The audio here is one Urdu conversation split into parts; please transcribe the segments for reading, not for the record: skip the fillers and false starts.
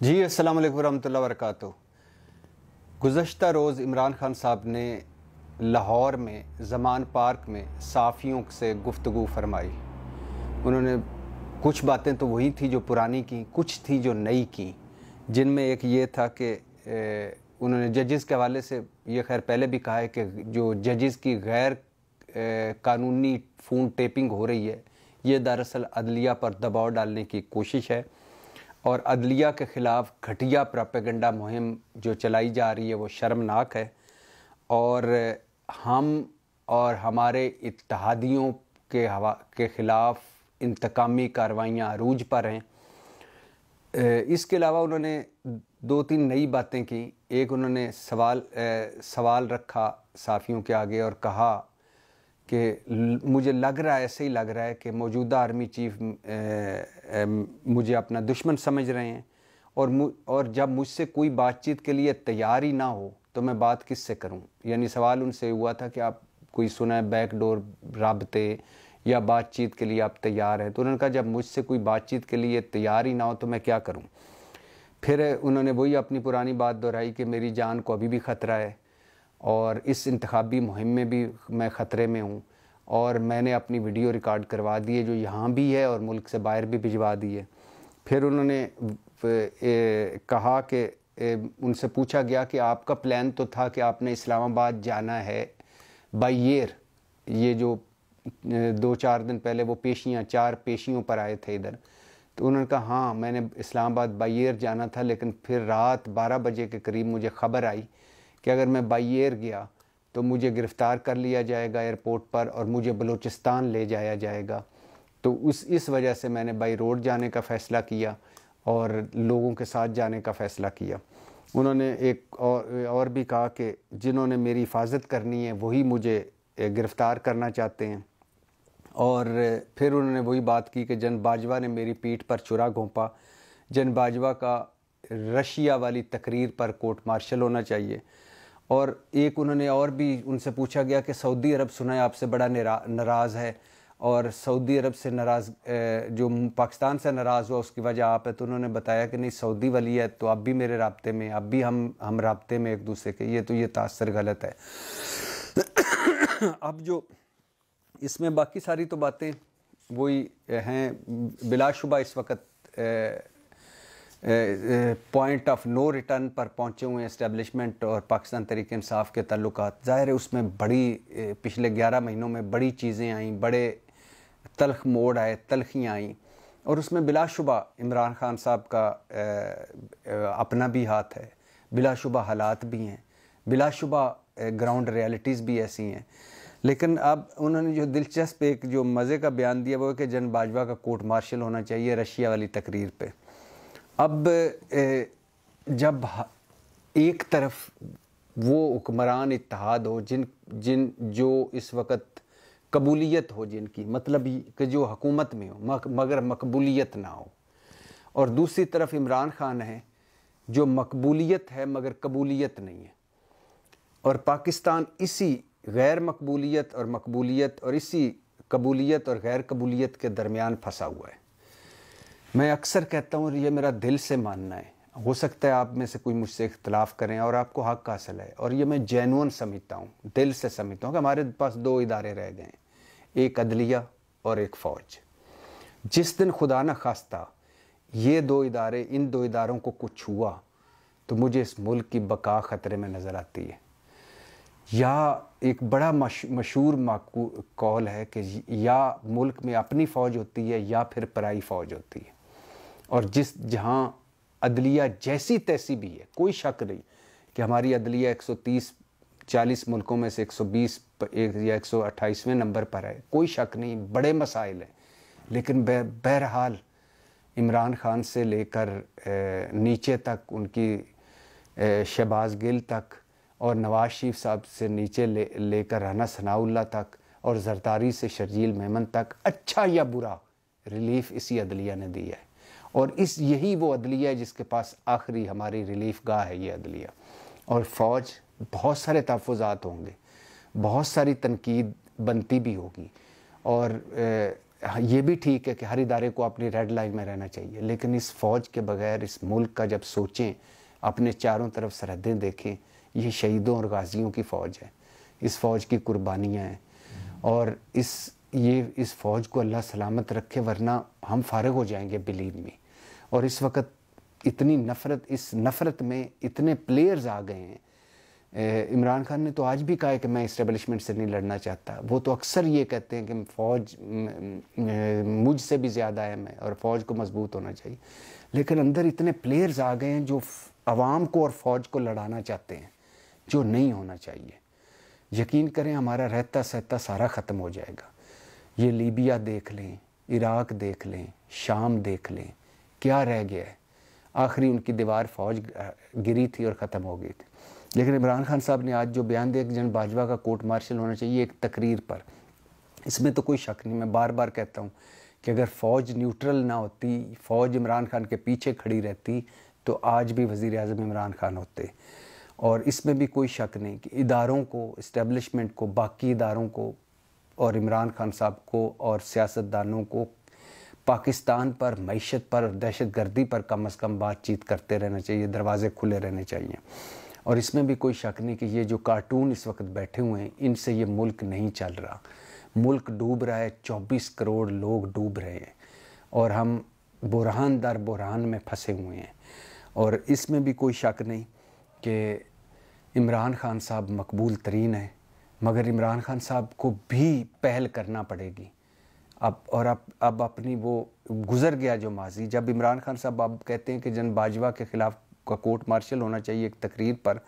جی السلام علیکم ورحمۃ اللہ وبرکاتہ۔ گزشتہ روز عمران خان صاحب نے لاہور میں زمان پارک میں صحافیوں سے گفتگو فرمائی۔ انہوں نے کچھ باتیں تو وہی تھی جو پرانی کی، کچھ تھی جو نئی کی، جن میں ایک یہ تھا کہ انہوں نے ججز کے حوالے سے یہ خیر پہلے بھی کہا ہے کہ جو ججز کی غیر قانونی فون ٹیپنگ ہو رہی ہے یہ دراصل عدلیہ پر دباؤ ڈالنے کی کوشش ہے، اور عدلیہ کے خلاف گھٹیا پراپیگنڈا مہم جو چلائی جا رہی ہے وہ شرمناک ہے، اور ہم اور ہمارے اتحادیوں کے خلاف انتقامی کارروائیاں عروج پر ہیں۔ اس کے علاوہ انہوں نے دو تین نئی باتیں کی۔ ایک انہوں نے سوال رکھا صحافیوں کے آگے اور کہا کہ مجھے لگ رہا ہے، ایسے ہی لگ رہا ہے کہ موجودہ آرمی چیف مجھے اپنا دشمن سمجھ رہے ہیں، اور جب مجھ سے کوئی بات چیت کے لیے تیار ہی نہ ہو تو میں بات کس سے کروں۔ یعنی سوال ان سے ہوا تھا کہ آپ کوئی سنا ہے بیک ڈور رابطے یا بات چیت کے لیے آپ تیار ہیں، تو انہوں نے کہا جب مجھ سے کوئی بات چیت کے لیے تیار ہی نہ ہو تو میں کیا کروں۔ پھر انہوں نے وہی اپنی پرانی بات دہرائی کہ میری جان کو ابھی بھی خطرہ ہے، اور اس انتخابی مہم میں بھی میں خطرے میں ہوں، اور میں نے اپنی ویڈیو ریکارڈ کروا دی ہے جو یہاں بھی ہے اور ملک سے باہر بھی بھجوا دی ہے۔ پھر انہوں نے کہا کہ ان سے پوچھا گیا کہ آپ کا پلان تو تھا کہ آپ نے اسلام آباد جانا ہے بائی ایئر، یہ جو 2-4 دن پہلے وہ چار پیشیوں پر آئے تھے ادھر، تو انہوں نے کہا ہاں میں نے اسلام آباد بائی ایئر جانا تھا، لیکن پھر رات 12 بجے کے قریب مجھے خبر آئی کہ اگر میں بائی ایئر گیا تو مجھے گرفتار کر لیا جائے گا ایئرپورٹ پر اور مجھے بلوچستان لے جایا جائے گا، تو اس وجہ سے میں نے بائی روڈ جانے کا فیصلہ کیا اور لوگوں کے ساتھ جانے کا فیصلہ کیا۔ انہوں نے ایک اور بھی کہا کہ جنہوں نے میری حفاظت کرنی ہے وہی مجھے گرفتار کرنا چاہتے ہیں، اور پھر انہوں نے وہی بات کی کہ جن باجوہ نے میری پیٹھ پر چھرا گھونپا، جن باجوہ کا رشیا والی تقریر پر کورٹ مارشل ہونا چاہیے۔ اور ایک انہوں نے اور بھی ان سے پوچھا گیا کہ سعودی عرب سنا ہے آپ سے بڑا ناراض ہے، اور سعودی عرب سے ناراض جو پاکستان سے ناراض ہوا اس کی وجہ آپ ہے، تو انہوں نے بتایا کہ نہیں سعودی ولی ہے تو اب بھی میرے رابطے میں، اب بھی ہم رابطے میں ایک دوسرے کے، یہ تاثر غلط ہے۔ اب جو اس میں باقی ساری تو باتیں وہی ہیں، بلا شبہ اس وقت پوائنٹ آف نو ریٹرن پر پہنچے ہوئے ہیں اسٹیبلشمنٹ اور پاکستان تحریک انصاف کے تعلقات۔ ظاہر ہے اس میں بڑی پچھلے 11 مہینوں میں بڑی چیزیں آئیں، بڑے تلخ موڑ آئے، تلخیاں آئیں، اور اس میں بلا شبہ عمران خان صاحب کا اپنا بھی ہاتھ ہے، بلا شبہ حالات بھی ہیں، بلا شبہ گراؤنڈ ریالٹیز بھی ایسی ہیں۔ لیکن اب انہوں نے جو دلچسپ ایک جو مزے کا بیان دیا وہ ہے کہ جن باجوہ کا کورٹ مارشل ہونا چاہیے رشیا والی تقریر پہ۔ اب جب ایک طرف وہ حکمران اتحاد ہو جو اس وقت قبولیت ہو، جن کی مطلب کہ جو حکومت میں ہو مگر مقبولیت نہ ہو، اور دوسری طرف عمران خان ہے جو مقبولیت ہے مگر قبولیت نہیں ہے، اور پاکستان اسی غیر مقبولیت اور مقبولیت اور اسی قبولیت اور غیر قبولیت کے درمیان پھنسا ہوا ہے۔ میں اکثر کہتا ہوں اور یہ میرا دل سے ماننا ہے، ہو سکتا ہے آپ میں سے کوئی مجھ سے اختلاف کریں اور آپ کو حق حاصل ہے، اور یہ میں جینون سمجھتا ہوں، دل سے سمجھتا ہوں کہ ہمارے پاس 2 ادارے رہ گئے ہیں، ایک عدلیہ اور ایک فوج۔ جس دن خدا نہ خواستہ یہ 2 ادارے، ان 2 اداروں کو کچھ ہوا تو مجھے اس ملک کی بقا خطرے میں نظر آتی ہے۔ یا ایک بڑا مشہور قول ہے کہ یا ملک میں اپنی فوج ہوتی ہے یا پھر پرائی فوج ہوتی ہے، اور جہاں عدلیہ جیسی تیسی بھی ہے، کوئی شک نہیں کہ ہماری عدلیہ 130-40 ملکوں میں سے 120 یا 128ویں نمبر پر ہے، کوئی شک نہیں، بڑے مسائل ہیں، لیکن بہرحال عمران خان سے لے کر نیچے تک، ان کی شہباز گل تک، اور نواز شریف صاحب سے نیچے لے کر رانا ثناء اللہ تک، اور زرداری سے شرجیل میمن تک، اچھا یا برا ریلیف اسی عدلیہ نے دی ہے، اور یہی وہ عدلیہ ہے جس کے پاس آخری ہماری ریلیف گاہ ہے یہ عدلیہ۔ اور فوج، بہت سارے تحفظات ہوں گے، بہت ساری تنقید بنتی بھی ہوگی، اور یہ بھی ٹھیک ہے کہ ہر ادارے کو اپنی ریڈ لائن میں رہنا چاہیے، لیکن اس فوج کے بغیر اس ملک کا جب سوچیں، اپنے چاروں طرف سرحدیں دیکھیں، یہ شہیدوں اور غازیوں کی فوج ہے، اس فوج کی قربانیاں ہیں، اور اس فوج کو اللہ سلامت رکھے، ورنہ ہم فارغ ہو جائیں گے بلیو می۔ اور اس وقت اتنی نفرت، اس نفرت میں اتنے پلیئرز آ گئے ہیں۔ عمران خان نے تو آج بھی کہا ہے کہ میں اسٹیبلشمنٹ سے نہیں لڑنا چاہتا، وہ تو اکثر یہ کہتے ہیں کہ فوج مجھ سے بھی زیادہ اہم ہے اور فوج کو مضبوط ہونا چاہیے، لیکن اندر اتنے پلیئرز آ گئے ہیں جو عوام کو اور فوج کو لڑانا چاہتے ہیں، جو نہیں ہونا چاہیے۔ یقین کریں ہمارا رہتا سہتا سارا ختم ہو جائے گا۔ یہ لیبیا دیکھ لیں، عراق دیکھ لیں، شام دیکھ لیں، کیا رہ گیا ہے؟ آخری ان کی دیوار فوج گری تھی اور ختم ہو گئی تھی۔ لیکن عمران خان صاحب نے آج جو بیان دیا کہ جنرل باجوہ کا کورٹ مارشل ہونا چاہیے ایک تقریر پر، اس میں تو کوئی شک نہیں۔ میں بار بار کہتا ہوں کہ اگر فوج نیوٹرل نہ ہوتی، فوج عمران خان کے پیچھے کھڑی رہتی، تو آج بھی وزیر اعظم عمران خان ہوتے۔ اور اس میں بھی کوئی شک نہیں کہ اداروں کو، اسٹیبلشمنٹ کو، باقی اداروں کو اور عمران خان صاحب کو اور سیاستدانوں کو پاکستان پر، معیشت پر اور دہشت گردی پر کم از کم بات چیت کرتے رہنا چاہیے، دروازے کھلے رہنے چاہیے۔ اور اس میں بھی کوئی شک نہیں کہ یہ جو کارٹون اس وقت بیٹھے ہوئے ہیں، ان سے یہ ملک نہیں چل رہا۔ ملک ڈوب رہا ہے، 24 کروڑ لوگ ڈوب رہے ہیں، اور ہم بحران در بحران میں پھنسے ہوئے ہیں۔ اور اس میں بھی کوئی شک نہیں کہ عمران خان صاحب مقبول ترین ہیں، مگر عمران خان صاحب کو بھی پہل کرنا پڑے گی۔ اب اپنی وہ گزر گیا جو ماضی، جب عمران خان صاحب اب کہتے ہیں کہ جنرل باجوہ کے خلاف کا کورٹ مارشل ہونا چاہیے ایک تقریر پر،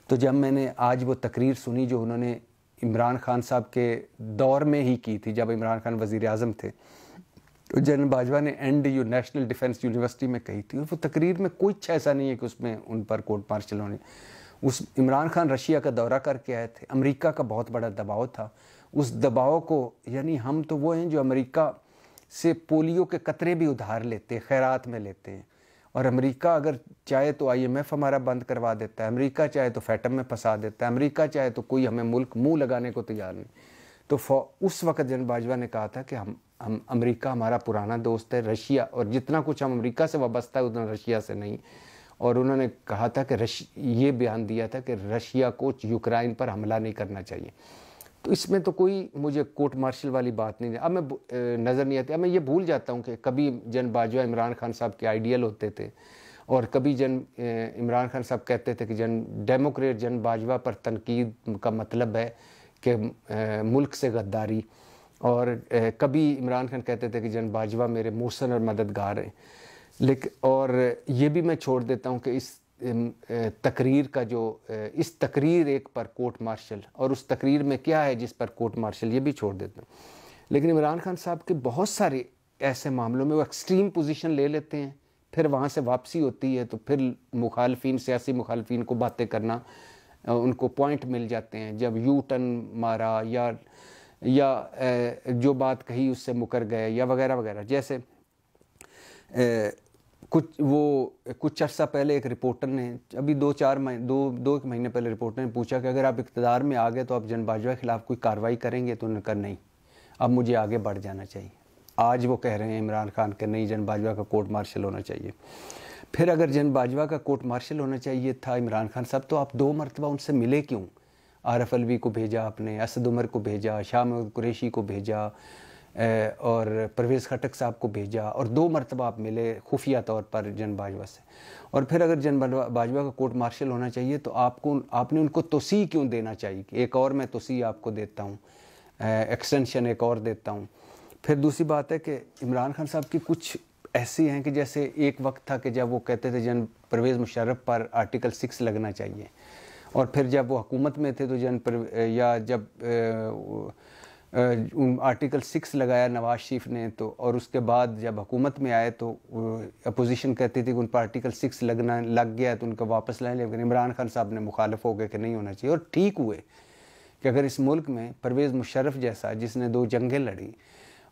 تو جب میں نے آج وہ تقریر سنی جو انہوں نے عمران خان صاحب کے دور میں ہی کی تھی، جب عمران خان وزیر اعظم تھے، تو جنرل باجوہ نے NDU نیشنل ڈیفنس یونیورسٹی میں کہی تھی، اور وہ تقریر میں کچھ ایسا نہیں ہے کہ اس میں ان پر کورٹ مارشل ہونے۔ عمران خان رشیا کا دورہ کر کے آئے تھے، امریکہ کا بہت بڑا دباؤ تھا، اس دباؤ کو، یعنی ہم تو وہ ہیں جو امریکہ سے پولیو کے قطرے بھی ادھار لیتے ہیں، خیرات میں لیتے ہیں، اور امریکہ اگر چاہے تو IMF ہمارا بند کروا دیتا ہے، امریکہ چاہے تو فیٹم میں پھنسا دیتا ہے، امریکہ چاہے تو کوئی ہمیں ملک منہ لگانے کو تیار نہیں۔ تو اس وقت جنرل باجوہ نے کہا تھا کہ ہم امریکہ ہمارا پرانا دوست ہے، رشیا، اور جتنا کچھ ہم امریکہ سے وابستہ ہے اتنا رشیا سے نہیں۔ اور انہوں نے کہا تھا کہ یہ بیان دیا تھا کہ رشیا کو یوکرائن پر حملہ نہیں کرنا چاہیے۔ تو اس میں تو کوئی مجھے کورٹ مارشل والی بات نہیں ہے۔ اب میں نظر نہیں آتی، اب میں یہ بھول جاتا ہوں کہ کبھی جنرل باجوہ عمران خان صاحب کے آئیڈیل ہوتے تھے، اور کبھی عمران خان صاحب کہتے تھے کہ ڈیموکریٹ جنرل باجوہ پر تنقید کا مطلب ہے کہ ملک سے غداری، اور کبھی عمران خان کہتے تھے کہ جنرل باجوہ میرے محسن اور مددگار ہیں۔ لیکن اور یہ بھی میں چھوڑ دیتا ہوں کہ اس تقریر کا اس تقریر ایک پر کورٹ مارشل، اور اس تقریر میں کیا ہے جس پر کورٹ مارشل، یہ بھی چھوڑ دیتا ہوں۔ لیکن عمران خان صاحب کے بہت سارے ایسے معاملوں میں وہ ایکسٹریم پوزیشن لے لیتے ہیں، پھر وہاں سے واپسی ہوتی ہے تو پھر مخالفین، سیاسی مخالفین کو باتیں کرنا، ان کو پوائنٹ مل جاتے ہیں، جب یو ٹرن مارا یا جو بات کہی اس سے مکر گئے یا وغیرہ وغیرہ۔ جیسے کچھ عرصہ پہلے ایک رپورٹر نے، ابھی دو ایک مہینے پہلے رپورٹر نے پوچھا کہ اگر آپ اقتدار میں آ گئے تو آپ جنرل باجوہ کے خلاف کوئی کارروائی کریں گے؟ تو انہوں نے کہا نہیں، اب مجھے آگے بڑھ جانا چاہیے۔ آج وہ کہہ رہے ہیں عمران خان کہ نہیں، جنرل باجوہ کا کورٹ مارشل ہونا چاہیے۔ پھر اگر جنرل باجوہ کا کورٹ مارشل ہونا چاہیے تھا عمران خان صاحب، تو آپ 2 مرتبہ ان سے ملے کیوں؟ عارف علوی کو بھیجا آپ نے، اسد عمر کو بھیجا، شاہ محمود قریشی کو بھیجا، اور پرویز خٹک صاحب کو بھیجا، اور 2 مرتبہ آپ ملے خفیہ طور پر جنرل باجوہ سے۔ اور پھر اگر جنرل باجوہ کا کورٹ مارشل ہونا چاہیے تو آپ نے ان کو توسیع کیوں دینا چاہیے؟ کہ ایک اور میں توسیع آپ کو دیتا ہوں، ایکسٹینشن ایک اور دیتا ہوں۔ پھر دوسری بات ہے کہ عمران خان صاحب کی کچھ ایسی ہیں کہ جیسے ایک وقت تھا کہ جب وہ کہتے تھے جنرل پرویز مشرف پر آرٹیکل 6 لگنا چاہیے، اور پھر جب وہ حکومت میں تھے تو جب آرٹیکل 6 لگایا نواز شریف نے، تو اور اس کے بعد جب حکومت میں آئے تو اپوزیشن کہتی تھی کہ ان پر آرٹیکل 6 لگ گیا تو ان کو واپس لائیں، لیکن عمران خان صاحب نے مخالف ہو گئے کہ نہیں ہونا چاہیے۔ اور ٹھیک ہوئے کہ اگر اس ملک میں پرویز مشرف جیسا، جس نے 2 جنگیں لڑی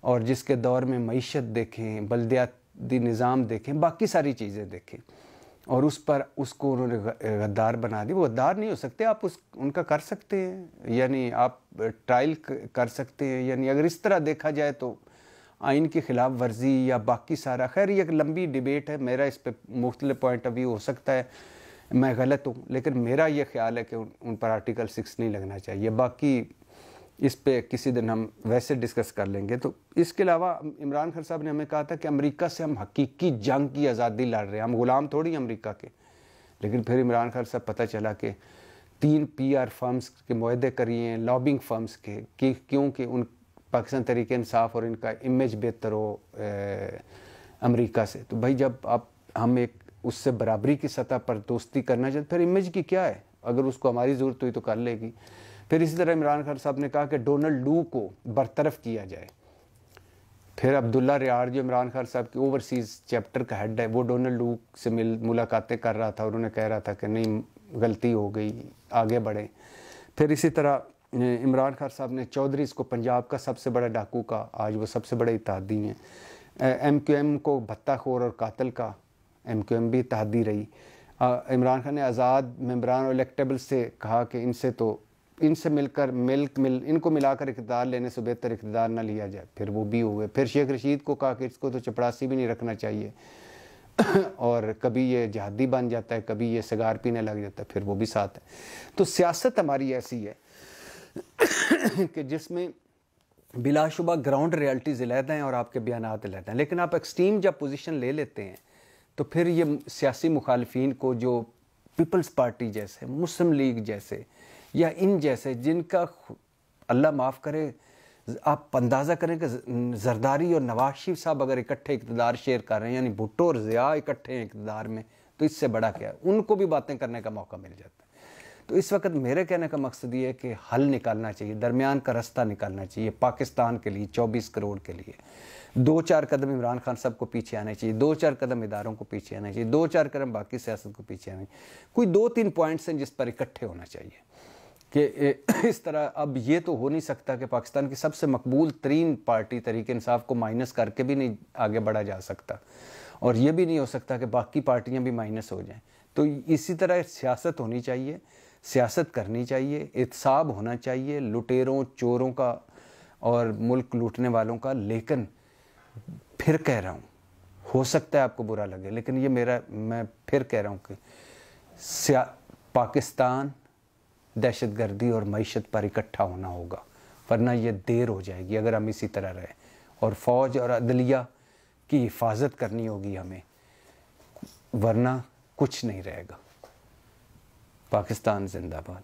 اور جس کے دور میں معیشت دیکھیں، بلدیاتی نظام دیکھیں، باقی ساری چیزیں دیکھیں، اور اس کو انہوں نے غدار بنا دی۔ وہ غدار نہیں ہو سکتے، آپ ان کا کر سکتے ہیں، یعنی آپ ٹرائل کر سکتے ہیں، یعنی اگر اس طرح دیکھا جائے تو آئین کی خلاف ورزی یا باقی سارا، خیر یہ ایک لمبی ڈیبیٹ ہے، میرا اس پہ مختلف پوائنٹ آف ویو ہو سکتا ہے، میں غلط ہوں، لیکن میرا یہ خیال ہے کہ ان پر آرٹیکل 6 نہیں لگنا چاہیے. باقی اس پہ کسی دن ہم ویسے ڈسکس کر لیں گے. تو اس کے علاوہ عمران خان صاحب نے ہمیں کہا تھا کہ امریکہ سے ہم حقیقی جنگ کی آزادی لڑ رہے ہیں، ہم غلام تھوڑی امریکہ کے. لیکن پھر عمران خان صاحب پتہ چلا کہ 3 PR فرمز کے معاہدے کریے ہیں، لابنگ فرمز کے، کیونکہ ان پاکستان تحریک انصاف اور ان کا امیج بہتر ہو امریکہ سے. تو بھائی جب ہم ایک اس سے برابری کی سطح پر دوستی کرنا چاہتے پھر امیج کی کیا ہے، اگر اس کو ہماری ضرورت ہوئی تو کر لے گی. پھر اسی طرح عمران خان صاحب نے کہا کہ ڈونلڈ لو کو برطرف کیا جائے. پھر عبداللہ ریاڑ جو عمران خان صاحب کی اوورسیز چیپٹر کا ہیڈ ہے، وہ ڈونلڈ لو سے ملاقاتیں کر رہا تھا اور انہیں کہہ رہا تھا کہ نہیں غلطی ہو گئی، آگے بڑھیں. پھر اسی طرح عمران خان صاحب نے چودھریز کو پنجاب کا سب سے بڑا ڈاکو کا، آج وہ سب سے بڑے اتحادی ہیں. MQM کو بھتہ خور اور قاتل کا، MQM بھی اتحادی رہی. عمران خان نے آزاد ممبران اور الیکٹیبل سے کہا کہ ان سے ان کو ملا کر اقتدار لینے سے بہتر اقتدار نہ لیا جائے، پھر وہ بھی ہوئے. پھر شیخ رشید کو کہا کہ اس کو تو چپڑاسی بھی نہیں رکھنا چاہیے، اور کبھی یہ جہادی بن جاتا ہے، کبھی یہ سگار پینے لگ جاتا ہے، پھر وہ بھی ساتھ ہے. تو سیاست ہماری ایسی ہے کہ جس میں بلا شبہ گراؤنڈ ریالٹیز علیحدہ ہیں اور آپ کے بیانات علیحدہ ہیں، لیکن آپ ایکسٹریم جب پوزیشن لے لیتے ہیں تو پھر یہ سیاسی مخالفین کو، جو پیپلز پارٹی جیسے، مسلم لیگ جیسے یا ان جیسے، جن کا اللہ معاف کرے، آپ اندازہ کریں کہ زرداری اور نواز شریف صاحب اگر اکٹھے اقتدار شیئر کر رہے ہیں، یعنی بھٹو اور ضیاء اکٹھے ہیں اقتدار میں، تو اس سے بڑا کیا ہے، ان کو بھی باتیں کرنے کا موقع مل جاتا ہے. تو اس وقت میرے کہنے کا مقصد یہ ہے کہ حل نکالنا چاہیے، درمیان کا رستہ نکالنا چاہیے پاکستان کے لیے، 24 کروڑ کے لیے. 2-4 قدم عمران خان صاحب کو پیچھے آنے چاہیے، 2-4 قدم اداروں کو پیچھے آنا چاہیے، 2-4 قدم باقی سیاست کو پیچھے آنے چاہیے. کوئی 2-3 پوائنٹس ہیں جس پر اکٹھے ہونا چاہیے کہ اس طرح. اب یہ تو ہو نہیں سکتا کہ پاکستان کی سب سے مقبول ترین پارٹی تحریک انصاف کو مائنس کر کے بھی نہیں آگے بڑھا جا سکتا، اور یہ بھی نہیں ہو سکتا کہ باقی پارٹیاں بھی مائنس ہو جائیں. تو اسی طرح سیاست ہونی چاہیے، سیاست کرنی چاہیے، احتساب ہونا چاہیے لٹیروں چوروں کا اور ملک لوٹنے والوں کا. لیکن پھر کہہ رہا ہوں، ہو سکتا ہے آپ کو برا لگے، لیکن یہ میں پھر کہہ رہا ہوں کہ پاکستان دہشت گردی اور معیشت پر اکٹھا ہونا ہوگا، ورنہ یہ دیر ہو جائے گی اگر ہم اسی طرح رہیں. اور فوج اور عدلیہ کی حفاظت کرنی ہوگی ہمیں، ورنہ کچھ نہیں رہے گا. پاکستان زندہ باد.